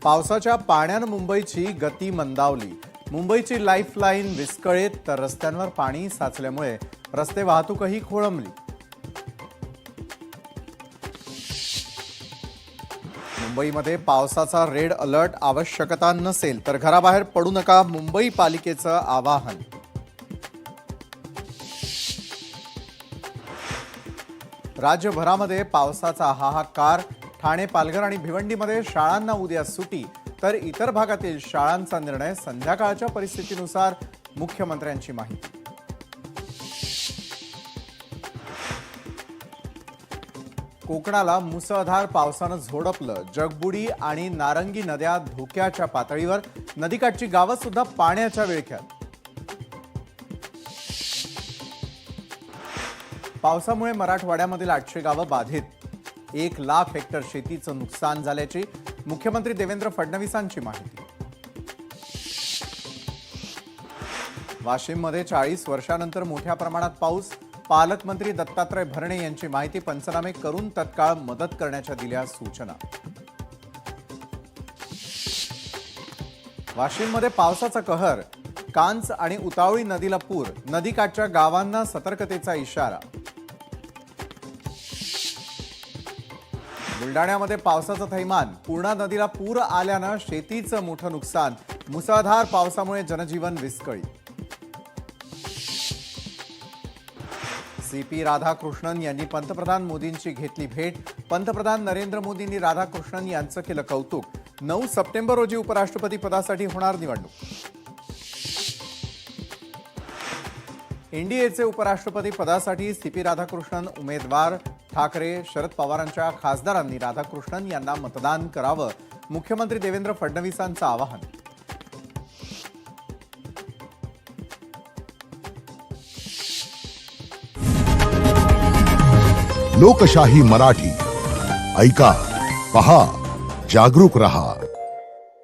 पावसाच्या पाण्यानं मुंबईची गती मंदावली। मुंबईची लाईफलाईन विस्कळीत, तर रस्त्यांवर पाणी साचल्यामुळे रस्ते वाहतूकही खोळंबली। मुंबईमध्ये पावसाचा रेड अलर्ट, आवश्यकता नसेल तर घराबाहेर पडू नका, मुंबई पालिकेचं आवाहन। राज्यभरामध्ये पावसाचा हाहाकार। ठाणे, पालघर आणि भिवंडीमध्ये शाळांना उद्या सुटी, तर इतर भागातील शाळांचा निर्णय संध्याकाळच्या परिस्थितीनुसार, मुख्यमंत्र्यांची माहिती। कोकणाला मुसळधार पावसानं झोडपलं, जगबुडी आणि नारंगी नद्या धोक्याच्या पातळीवर, नदीकाठची गावं सुद्धा पाण्याच्या विळख्यात। पावसामुळे मराठवाड्यामधील 800 गावं बाधित, 1 लाख हेक्टर शेतीचं नुकसान झाल्याची मुख्यमंत्री देवेंद्र फडणवीसांची माहिती। वाशिममध्ये 40 वर्षांनंतर मोठ्या प्रमाणात पाऊस, पालकमंत्री दत्तात्रय भरणे यांची माहिती। पंचनामे करून तत्काळ मदत करण्याच्या दिल्या सूचना। वाशिममध्ये पावसाचा कहर, कांच आणि उतावळी नदीला पूर, नदीकाठच्या गावांना सतर्कतेचा इशारा। बुलडाण्यामध्ये पावसाचं थैमान, पूर्णा नदीला पूर आल्यानं शेतीचं मोठं नुकसान, मुसळधार पावसामुळे जनजीवन विस्कळीत। सीपी राधाकृष्णन यांनी पंतप्रधान मोदींची घेतली भेट, पंतप्रधान नरेंद्र मोदींनी राधाकृष्णन यांचं केलं कौतुक। 9 सप्टेंबर रोजी उपराष्ट्रपती पदासाठी होणार निवडणूक। एनडीएचे उपराष्ट्रपती पदासाठी सीपी राधाकृष्णन उमेदवार, ठाकरे, शरद पवारांच्या खासदारांनी राधाकृष्णन यांना मतदान करावं, मुख्यमंत्री देवेंद्र फडणवीसांचं आवाहन। लोकशाही मराठी ऐका, पहा, जागरूक रहा।